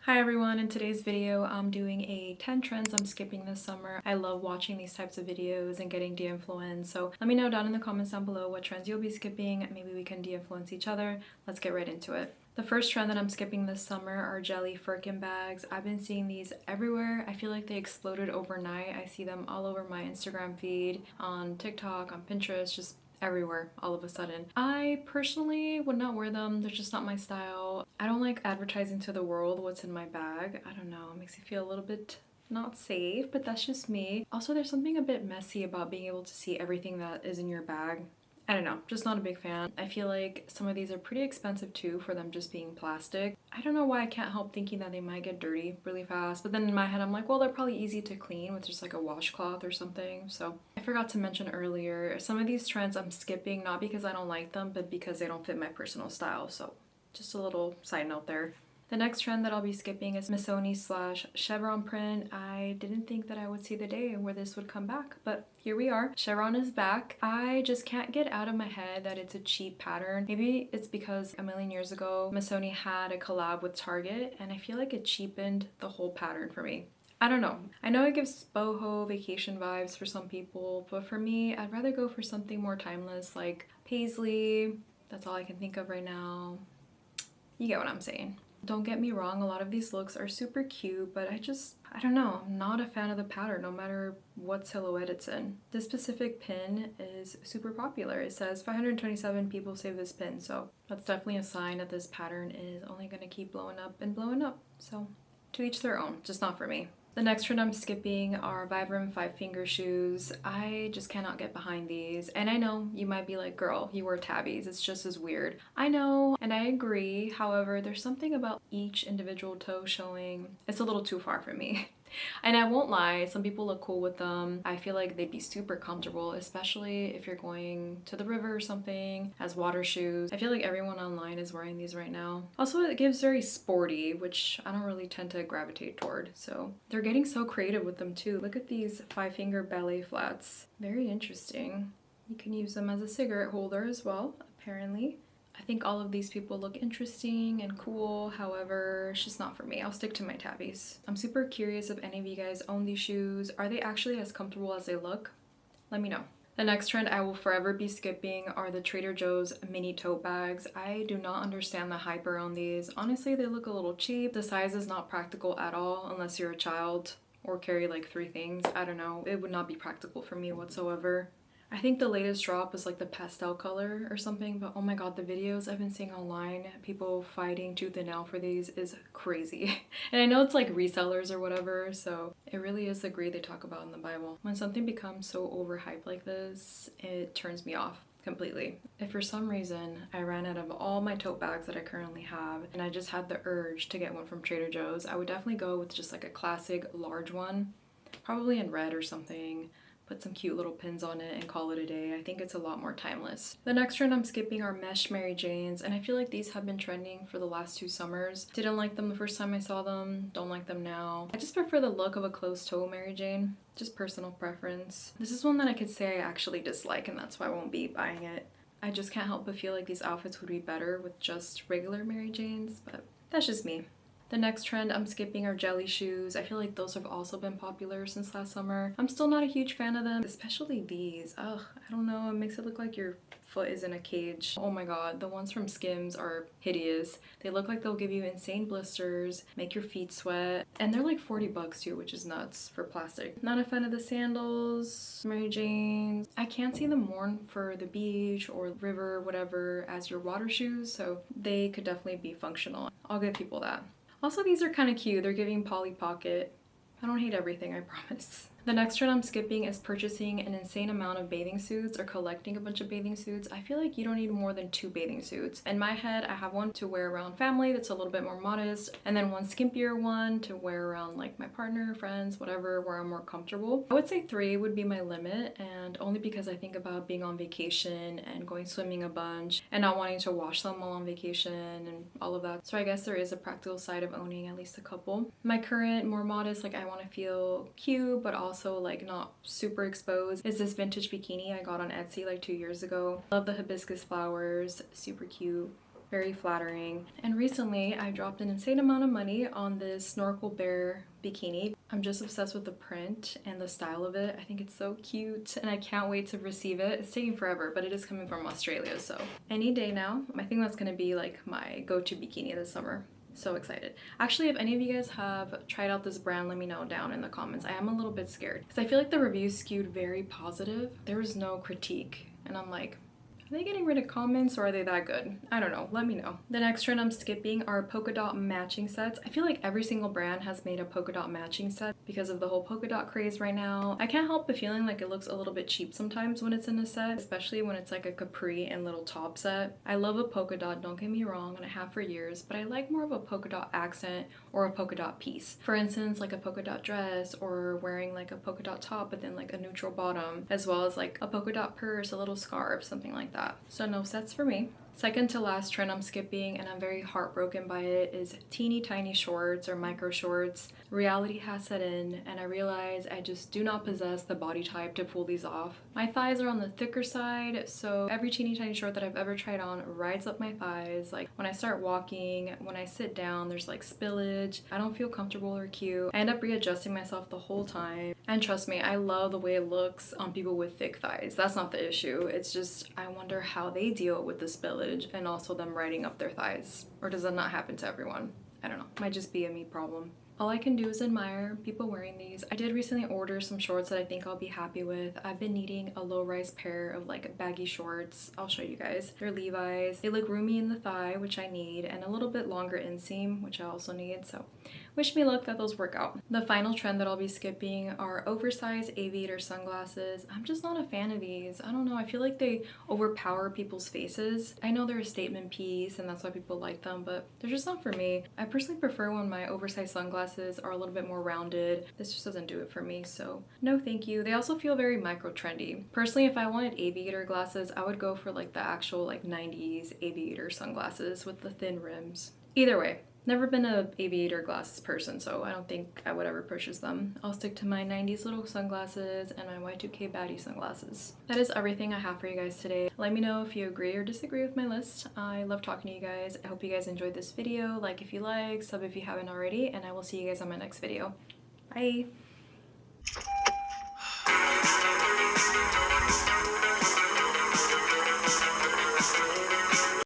Hi everyone, in today's video I'm doing a 10 trends I'm skipping this summer. I love watching these types of videos and getting de-influenced, so let me know down in the comments down below what trends you'll be skipping. Maybe we can de-influence each other. Let's get right into it. The first trend that I'm skipping this summer are jelly firkin bags. I've been seeing these everywhere. I feel like they exploded overnight. I see them all over my Instagram feed, on TikTok, on Pinterest, just everywhere all of a sudden. I personally would not wear them. They're just not my style. I don't like advertising to the world what's in my bag. I don't know, it makes me feel a little bit not safe, but that's just me. Also, there's something a bit messy about being able to see everything that is in your bag. I don't know, just not a big fan. I feel like some of these are pretty expensive too for them just being plastic. I don't know why I can't help thinking that they might get dirty really fast, but then in my head I'm like, well, they're probably easy to clean with just like a washcloth or something. So I forgot to mention earlier, some of these trends I'm skipping not because I don't like them, but because they don't fit my personal style. So just a little side note there. The next trend that I'll be skipping is Missoni / Chevron print. I didn't think that I would see the day where this would come back, but here we are. Chevron is back. I just can't get out of my head that it's a cheap pattern. Maybe it's because a million years ago, Missoni had a collab with Target, and I feel like it cheapened the whole pattern for me. I don't know. I know it gives boho vacation vibes for some people, but for me, I'd rather go for something more timeless like paisley. That's all I can think of right now. You get what I'm saying. Don't get me wrong, a lot of these looks are super cute, but I don't know, I'm not a fan of the pattern no matter what silhouette it's in. This specific pin is super popular. It says 527 people save this pin, so that's definitely a sign that this pattern is only gonna keep blowing up and blowing up. So to each their own, just not for me. The next trend I'm skipping are Vibram Five Finger shoes. I just cannot get behind these. And I know you might be like, girl, you wear tabbies. It's just as weird. I know, and I agree. However, there's something about each individual toe showing. It's a little too far for me. And I won't lie, some people look cool with them. I feel like they'd be super comfortable, especially if you're going to the river or something, as water shoes. I feel like everyone online is wearing these right now. Also, it gives very sporty, which I don't really tend to gravitate toward. So they're getting so creative with them too. Look at these 5-finger ballet flats. Very interesting. You can use them as a cigarette holder as well, apparently. I think all of these people look interesting and cool, however, it's just not for me. I'll stick to my tabbies. I'm super curious if any of you guys own these shoes. Are they actually as comfortable as they look? Let me know. The next trend I will forever be skipping are the Trader Joe's mini tote bags. I do not understand the hype around these. Honestly, they look a little cheap. The size is not practical at all unless you're a child or carry like 3 things. I don't know. It would not be practical for me whatsoever. I think the latest drop is like the pastel color or something, but oh my god, the videos I've been seeing online, people fighting tooth and nail for these is crazy. And I know it's like resellers or whatever, so it really is the greed they talk about in the Bible. When something becomes so overhyped like this, it turns me off completely. If for some reason I ran out of all my tote bags that I currently have and I just had the urge to get one from Trader Joe's, I would definitely go with just like a classic large one, probably in red or something. Put some cute little pins on it and call it a day. I think it's a lot more timeless. The next trend I'm skipping are mesh Mary Janes, and I feel like these have been trending for the last 2 summers. Didn't like them the first time I saw them, don't like them now. I just prefer the look of a closed toe Mary Jane, just personal preference. This is one that I could say I actually dislike, and that's why I won't be buying it. I just can't help but feel like these outfits would be better with just regular Mary Janes, but that's just me. The next trend I'm skipping are jelly shoes. I feel like those have also been popular since last summer. I'm still not a huge fan of them, especially these. Ugh, I don't know, it makes it look like your foot is in a cage. Oh my god, the ones from Skims are hideous. They look like they'll give you insane blisters, make your feet sweat, and they're like 40 bucks too, which is nuts for plastic. Not a fan of the sandals, Mary Janes. I can't see them worn for the beach or river, whatever, as your water shoes, so they could definitely be functional. I'll give people that. Also, these are kind of cute. They're giving Polly Pocket. I don't hate everything, I promise. The next trend I'm skipping is purchasing an insane amount of bathing suits or collecting a bunch of bathing suits. I feel like you don't need more than 2 bathing suits. In my head, I have one to wear around family that's a little bit more modest, and then one skimpier one to wear around like my partner, friends, whatever, where I'm more comfortable. I would say 3 would be my limit, and only because I think about being on vacation and going swimming a bunch and not wanting to wash them while on vacation and all of that. So I guess there is a practical side of owning at least a couple. My current, more modest, like I want to feel cute, but also like not super exposed, is this vintage bikini I got on Etsy like 2 years ago. Love the hibiscus flowers, super cute. very flattering. And recently I dropped an insane amount of money on this snorkel bear bikini. I'm just obsessed with the print and the style of it. I think it's so cute and I can't wait to receive it. It's taking forever, but it is coming from Australia, so any day now. I think that's gonna be like my go-to bikini this summer. So excited. Actually, if any of you guys have tried out this brand, let me know down in the comments. I am a little bit scared because I feel like the reviews skewed very positive. There was no critique and I'm like, are they getting rid of comments or are they that good? I don't know. Let me know. The next trend I'm skipping are polka dot matching sets. I feel like every single brand has made a polka dot matching set because of the whole polka dot craze right now. I can't help but feeling like it looks a little bit cheap sometimes when it's in a set, especially when it's like a capri and little top set. I love a polka dot, don't get me wrong, and I have for years, but I like more of a polka dot accent or a polka dot piece. For instance, like a polka dot dress or wearing like a polka dot top but then like a neutral bottom, as well as like a polka dot purse, a little scarf, something like that. So no sets for me. Second to last trend I'm skipping, and I'm very heartbroken by it, is teeny tiny shorts or micro shorts. Reality has set in and I realize I just do not possess the body type to pull these off. My thighs are on the thicker side, so every teeny tiny short that I've ever tried on rides up my thighs. Like when I start walking, when I sit down, there's like spillage. I don't feel comfortable or cute. I end up readjusting myself the whole time. And trust me, I love the way it looks on people with thick thighs. That's not the issue. It's just I wonder how they deal with the spillage and also them riding up their thighs. Or does that not happen to everyone? I don't know. Might just be a me problem. All I can do is admire people wearing these. I did recently order some shorts that I think I'll be happy with. I've been needing a low-rise pair of like baggy shorts. I'll show you guys. They're Levi's. They look roomy in the thigh, which I need, and a little bit longer inseam, which I also need, so wish me luck that those work out. The final trend that I'll be skipping are oversized aviator sunglasses. I'm just not a fan of these. I don't know, I feel like they overpower people's faces. I know they're a statement piece and that's why people like them, but they're just not for me. I personally prefer when my oversized sunglasses are a little bit more rounded. This just doesn't do it for me, so no thank you. They also feel very micro trendy. Personally, if I wanted aviator glasses, I would go for like the actual like 90s aviator sunglasses with the thin rims. Either way, never been a aviator glasses person, so I don't think I would ever purchase them. I'll stick to my 90s little sunglasses and my Y2K baddie sunglasses. That is everything I have for you guys today. Let me know if you agree or disagree with my list. I love talking to you guys. I hope you guys enjoyed this video. Like if you like, sub if you haven't already, and I will see you guys on my next video. Bye!